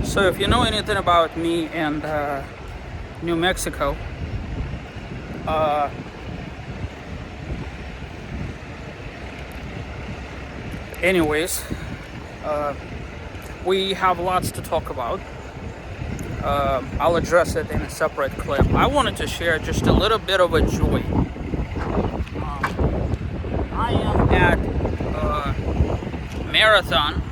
So if you know anything about me and New Mexico, uh, anyways, uh, we have lots to talk about. I'll address it in a separate clip. I wanted to share just a little bit of a joy. I am at Marathon.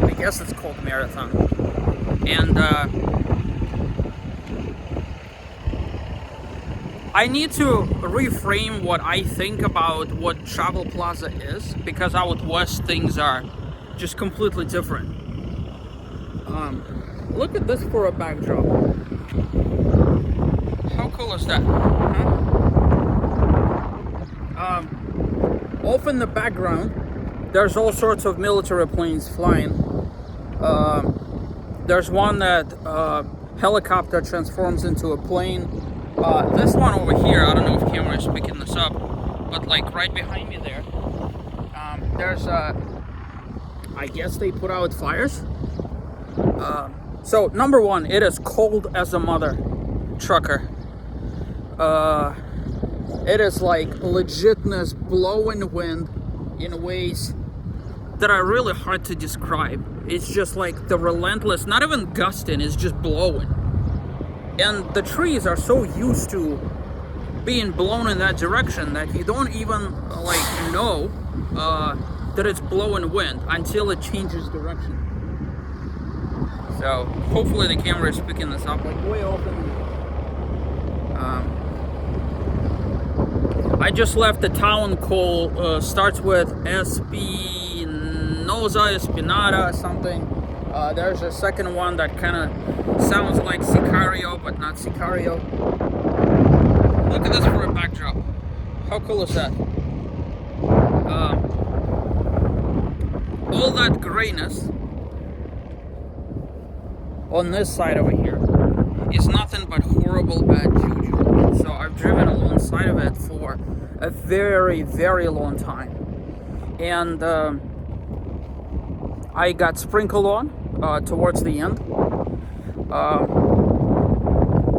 I guess it's called Marathon. And I need to reframe what I think about what Travel Plaza is, because out west things are just completely different. Look at this for a backdrop. How cool is that? Huh? Off in the background, there's all sorts of military planes flying. There's one that helicopter transforms into a plane. This one over here, I don't know if camera is picking this up, but like right behind me there, there's I guess they put out fires. So number one, it is cold as a mother trucker. It is like legitness blowing wind in ways that are really hard to describe. It's just like the relentless, not even gusting, it's just blowing. And the trees are so used to being blown in that direction that you don't even know that it's blowing wind until it changes direction. So hopefully the camera is picking this up like way open. I just left a town called starts with Espinada something. There's a second one that kind of sounds like Sicario, but not Sicario. Look at this for a backdrop. How cool is that? All that grayness on this side over here is nothing but horrible bad juju. So I've driven alongside of it for a very, very long time. And I got sprinkled on towards the end.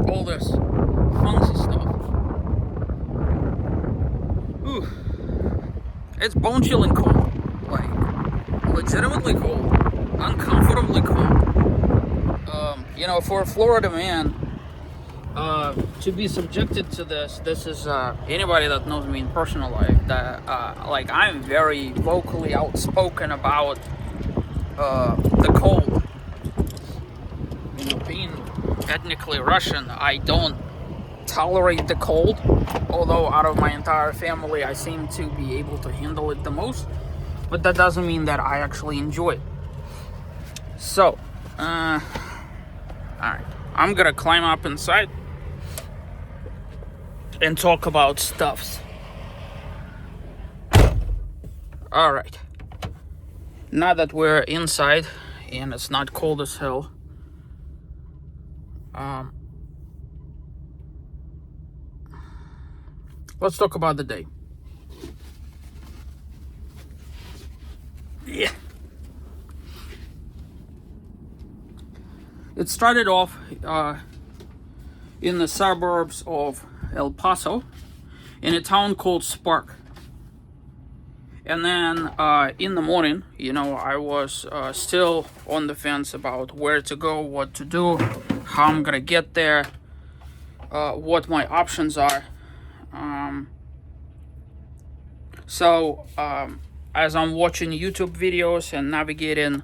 All this funky stuff. Ooh. It's bone chilling cold. Like, legitimately cold. Uncomfortably cold. For a Florida man, to be subjected to this is anybody that knows me in personal life, that I'm very vocally outspoken about the cold. Being ethnically Russian, I don't tolerate the cold, although out of my entire family I seem to be able to handle it the most, but that doesn't mean that I actually enjoy it. So alright, I'm gonna climb up inside and talk about stuffs. Alright, now that we're inside and it's not cold as hell, let's talk about the day. Yeah. It started off in the suburbs of El Paso, in a town called Spark. And then in the morning, I was still on the fence about where to go, what to do, how I'm gonna get there, what my options are. So as I'm watching YouTube videos and navigating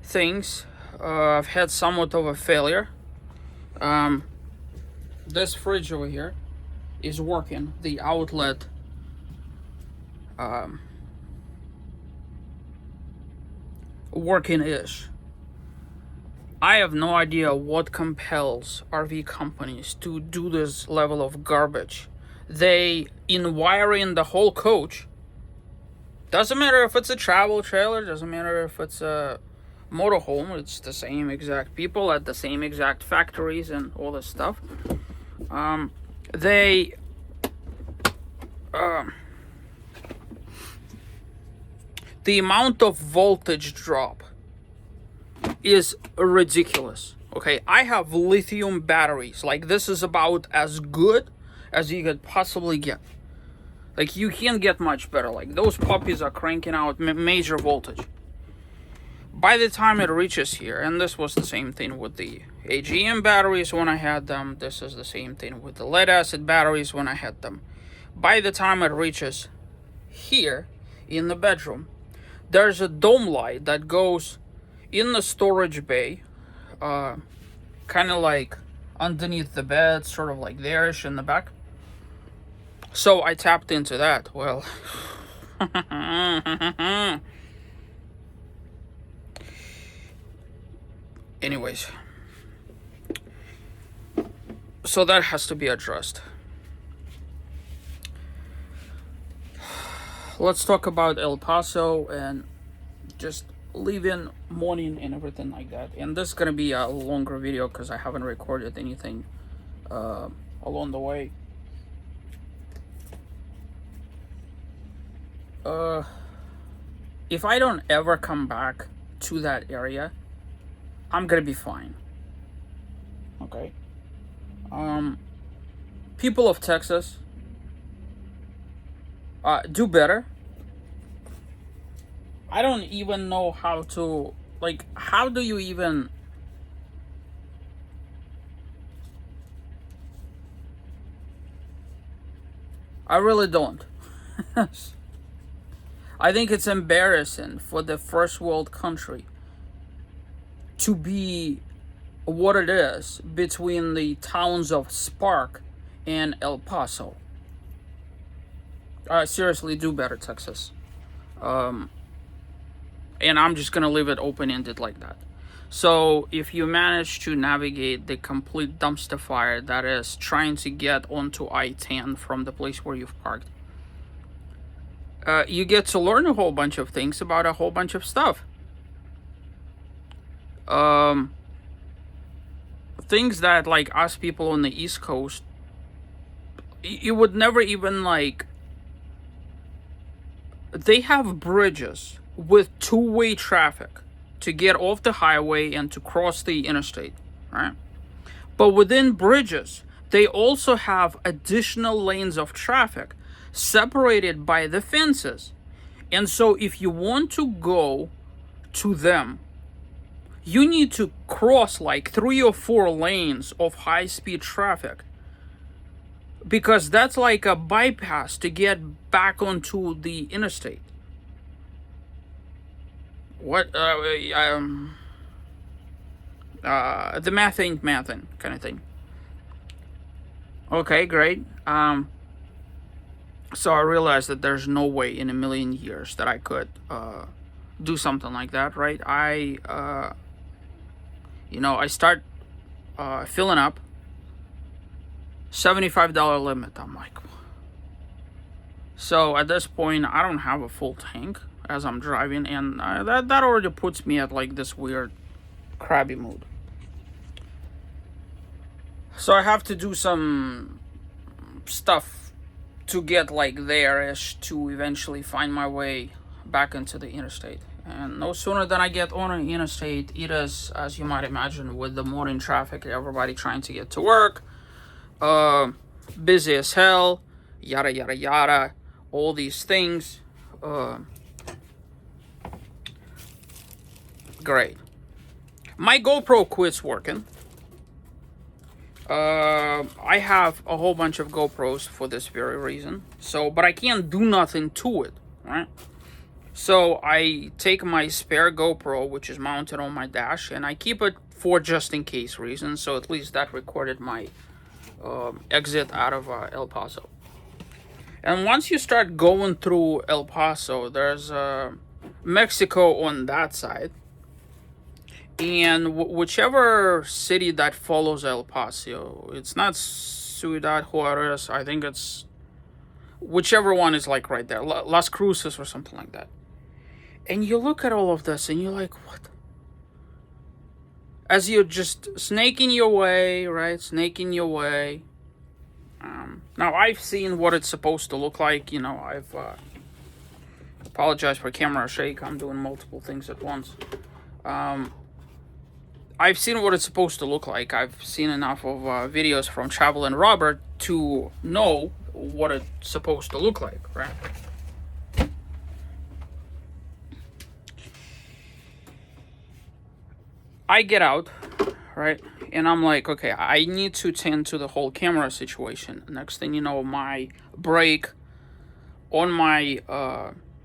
things, I've had somewhat of a failure. This fridge over here is working, the outlet working-ish. I have no idea what compels RV companies to do this level of garbage. In wiring the whole coach, doesn't matter if it's a travel trailer, doesn't matter if it's a motorhome, it's the same exact people at the same exact factories and all this stuff. The amount of voltage drop is ridiculous. Okay, I have lithium batteries. Like, this is about as good as you could possibly get. Like, you can't get much better. Like, those puppies are cranking out major voltage. By the time it reaches here, and this was the same thing with the AGM batteries when I had them. This is the same thing with the lead acid batteries when I had them. By the time it reaches here in the bedroom, there's a dome light that goes in the storage bay, kind of like underneath the bed, sort of like there-ish in the back. So I tapped into that. Well, anyways, so that has to be addressed. Let's talk about El Paso and just leaving morning and everything like that. And this is gonna be a longer video because I haven't recorded anything along the way. If I don't ever come back to that area, I'm gonna be fine. Okay. People of Texas, do better. I don't even know how to, like, how do you even... I really don't. I think it's embarrassing for the first world country to be what it is between the towns of Spark and El Paso. Seriously, do better, Texas. And I'm just gonna leave it open-ended like that. So if you manage to navigate the complete dumpster fire that is trying to get onto I-10 from the place where you've parked, you get to learn a whole bunch of things about a whole bunch of stuff. Things that, like, us people on the East Coast, you would never even, like... They have bridges with two-way traffic to get off the highway and to cross the interstate, right? But within bridges, they also have additional lanes of traffic separated by the fences. And so if you want to go to them, you need to cross like 3 or 4 lanes of high-speed traffic, because that's like a bypass to get back onto the interstate. What, the math ain't mathin' kind of thing. Okay, great. So I realized that there's no way in a million years that I could do something like that, right? I start filling up, $75 limit. I'm like, so at this point, I don't have a full tank as I'm driving, and that already puts me at like this weird crabby mood. So I have to do some stuff to get like there-ish to eventually find my way back into the interstate. And no sooner than I get on an interstate, it is, as you might imagine, with the morning traffic, everybody trying to get to work, busy as hell, yada yada yada, all these things. Great. My GoPro quits working. I have a whole bunch of GoPros for this very reason. So, but I can't do nothing to it, right? So I take my spare GoPro, which is mounted on my dash, and I keep it for just in case reasons. So at least that recorded my exit out of El Paso. And once you start going through El Paso, there's Mexico on that side. And whichever city that follows El Paso, it's not Ciudad Juarez, I think it's whichever one is like right there, Las Cruces or something like that. And you look at all of this and you're like, what? As you're just snaking your way, right? Snaking your way. Now, I've seen what it's supposed to look like. You know, I've apologized for camera shake. I'm doing multiple things at once. I've seen what it's supposed to look like. I've seen enough of videos from Travel and Robert to know what it's supposed to look like, right? I get out, right? And I'm like, okay, I need to tend to the whole camera situation. Next thing you know, my brake on my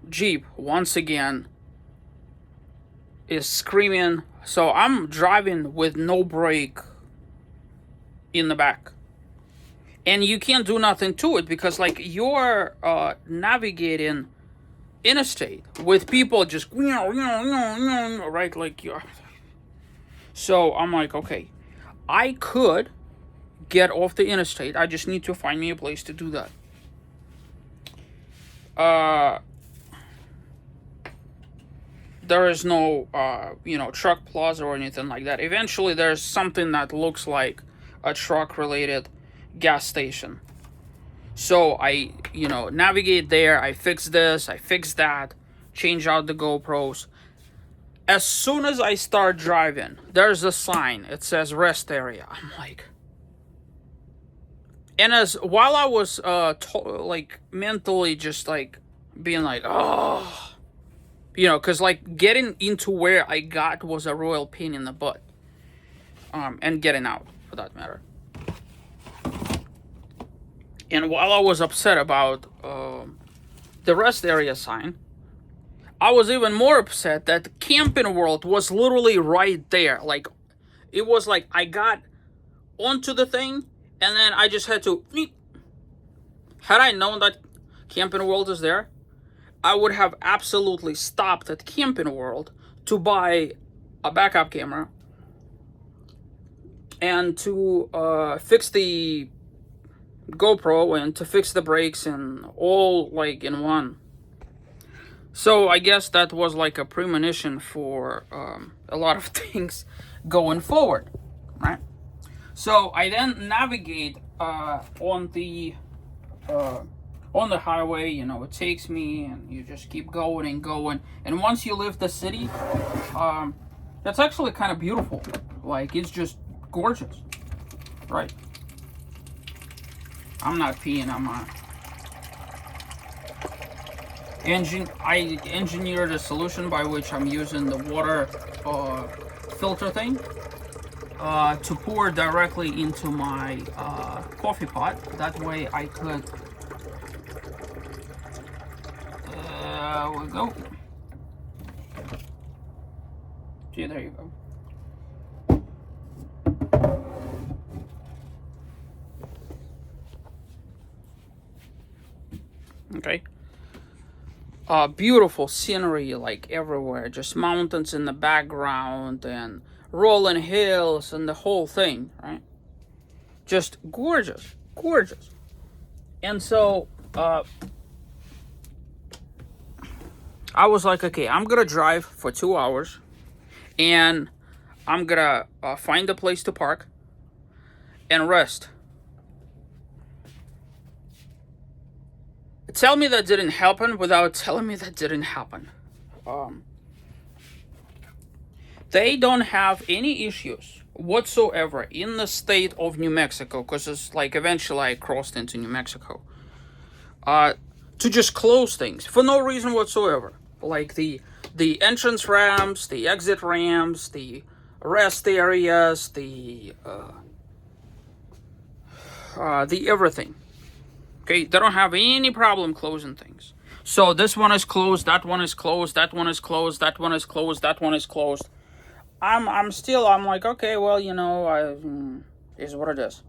Jeep once again is screaming. So I'm driving with no brake in the back. And you can't do nothing to it because, like, you're navigating interstate with people just, right? Like, you're. So I'm like, okay, I could get off the interstate. I just need to find me a place to do that. There is no, truck plaza or anything like that. Eventually, there's something that looks like a truck-related gas station. So I, navigate there. I fix this. I fix that. Change out the GoPros. As soon as I start driving, there's a sign. It says rest area. I'm like, and while I was mentally just like being like, oh, because like getting into where I got was a royal pain in the butt, and getting out for that matter. And while I was upset about the rest area sign, I was even more upset that Camping World was literally right there. Like, it was like I got onto the thing, and then I just had to. Had I known that Camping World is there, I would have absolutely stopped at Camping World to buy a backup camera and to fix the GoPro and to fix the brakes and all like in one. So I guess that was like a premonition for a lot of things going forward, right? So I then navigate on the highway. It takes me, and you just keep going and going. And once you leave the city, that's actually kind of beautiful. Like, it's just gorgeous, right? I'm not peeing. I engineered a solution by which I'm using the water filter thing to pour directly into my coffee pot. That way I could. There we go. See, there you go. Okay. Beautiful scenery like everywhere, just mountains in the background and rolling hills and the whole thing, right? Just gorgeous, gorgeous. And so I was like, okay, I'm gonna drive for 2 hours, and I'm gonna find a place to park and rest. Tell me that didn't happen without telling me that didn't happen. They don't have any issues whatsoever in the state of New Mexico, because it's like eventually I crossed into New Mexico, to just close things for no reason whatsoever. Like the entrance ramps, the exit ramps, the rest areas, the everything. Okay, they don't have any problem closing things. So this one is closed, that one is closed, that one is closed, that one is closed, that one is closed. I'm like, okay, well, is what it is.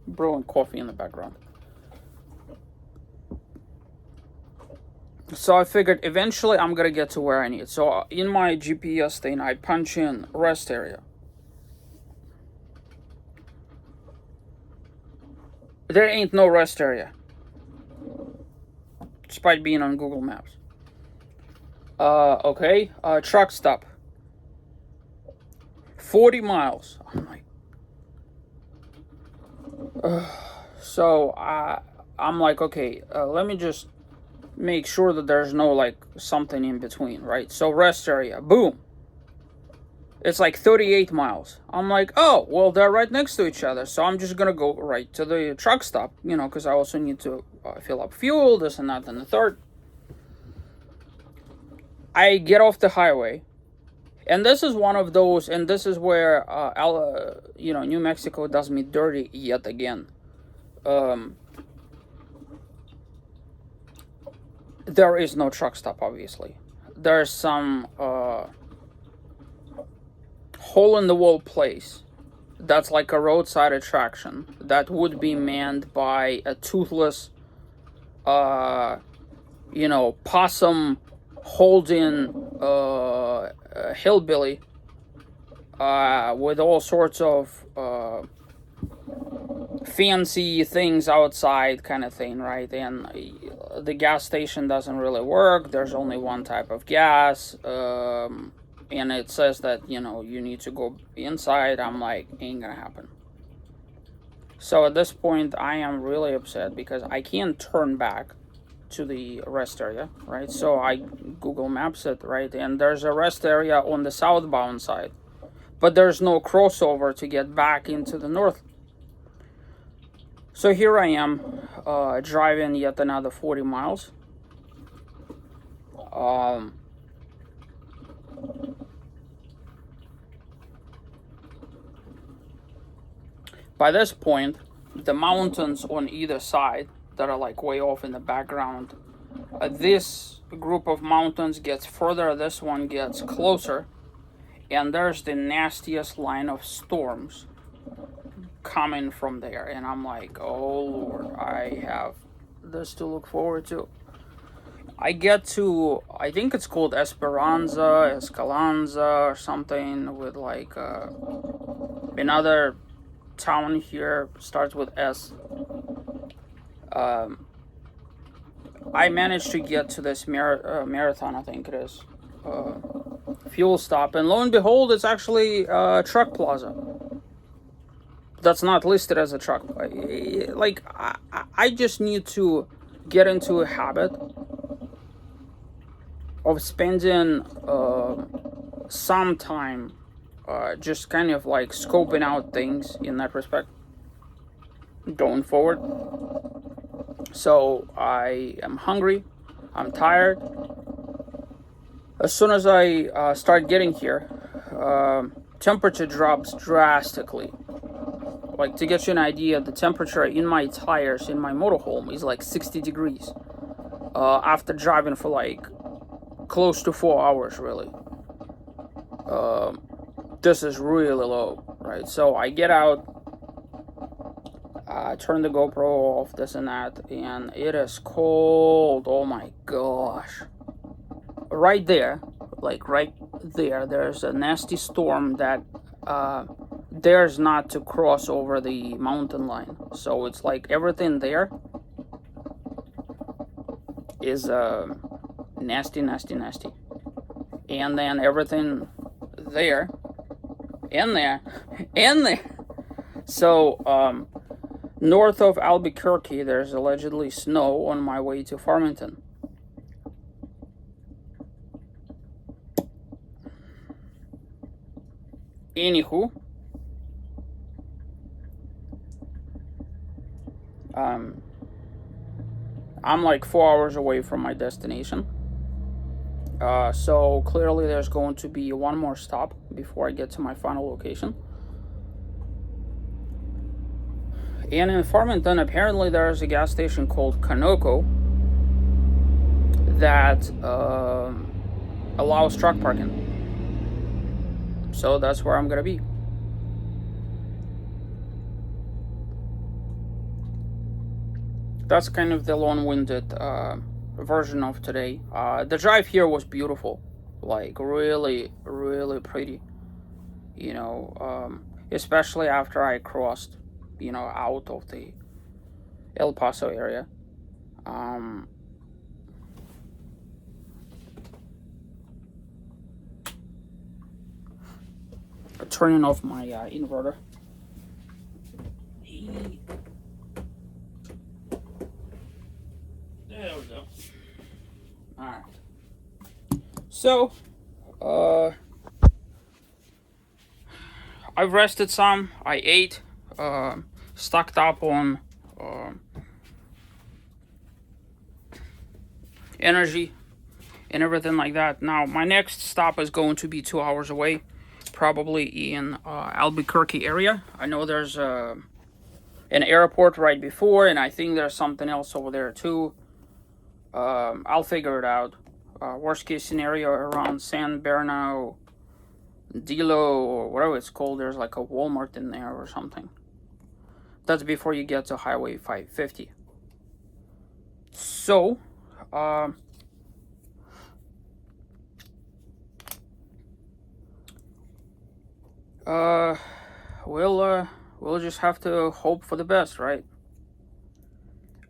Brewing coffee in the background. So I figured eventually I'm gonna get to where I need. So in my GPS thing, I punch in rest area. There ain't no rest area, despite being on Google Maps. Okay, truck stop. 40 miles. I'm like, so I'm like, okay, let me just make sure that there's no like something in between, right? So rest area, boom. It's like 38 miles. I'm like, oh, well, they're right next to each other. So I'm just going to go right to the truck stop, because I also need to fill up fuel, this and that and the third. I get off the highway. And this is one of those, and this is where, New Mexico does me dirty yet again. There is no truck stop, obviously. There's some hole-in-the-wall place that's like a roadside attraction that would be manned by a toothless, possum holding hillbilly with all sorts of fancy things outside kind of thing, right? And the gas station doesn't really work. There's only one type of gas. And it says that, you need to go inside. I'm like, ain't gonna happen. So at this point, I am really upset because I can't turn back to the rest area, right? So I Google Maps it, right? And there's a rest area on the southbound side, but there's no crossover to get back into the north. So here I am, driving yet another 40 miles. By this point, the mountains on either side that are like way off in the background, this group of mountains gets further, this one gets closer, and there's the nastiest line of storms coming from there. And I'm like, oh Lord, I have this to look forward to. I get to, I think it's called Escalonza or something, with like another town here, starts with S. I managed to get to this marathon, I think it is, fuel stop, and lo and behold, it's actually a truck plaza that's not listed as a truck. Like, I just need to get into a habit of spending some time just kind of like scoping out things in that respect going forward. So I am hungry, I'm tired. As soon as I start getting here, temperature drops drastically. Like, to get you an idea, the temperature in my tires in my motorhome is like 60 degrees after driving for like close to 4 hours, really. This is really low, right? So I get out, turn the GoPro off, this and that, and it is cold. Oh my gosh. Right there, like right there, there's a nasty storm that dares not to cross over the mountain line. So it's like everything there is nasty. And then everything there, and there. So, north of Albuquerque, there's allegedly snow on my way to Farmington. Anywho, I'm like 4 hours away from my destination. So clearly there's going to be one more stop before I get to my final location. And in Farmington, apparently there's a gas station called Conoco that allows truck parking. So that's where I'm gonna be. That's kind of the long-winded version of today. The drive here was beautiful, like really pretty, especially after I crossed, out of the El Paso area. Turning off my inverter. There we go. Alright. So, I've rested some. I ate. Stocked up on energy and everything like that. Now, my next stop is going to be 2 hours away, probably in Albuquerque area. I know there's an airport right before, and I think there's something else over there too. I'll figure it out. Worst case scenario, around San Bernardino, or whatever it's called, there's like a Walmart in there or something. That's before you get to Highway 550. So, we'll just have to hope for the best, right?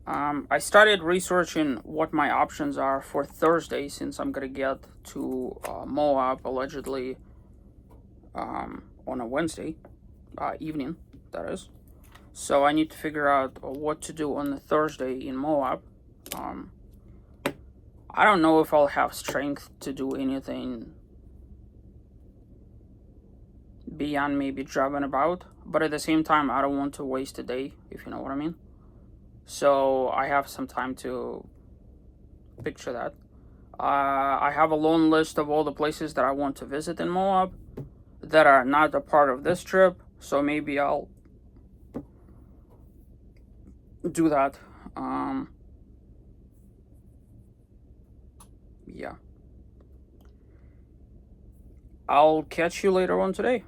I started researching what my options are for Thursday, since I'm gonna get to Moab allegedly on a Wednesday evening, that is. So I need to figure out what to do on the Thursday in Moab. I don't know if I'll have strength to do anything beyond maybe driving about, but at the same time, I don't want to waste a day, if you know what I mean. So I have some time to picture that. I have a long list of all the places that I want to visit in Moab that are not a part of this trip, so maybe I'll do that. Yeah. I'll catch you later on today.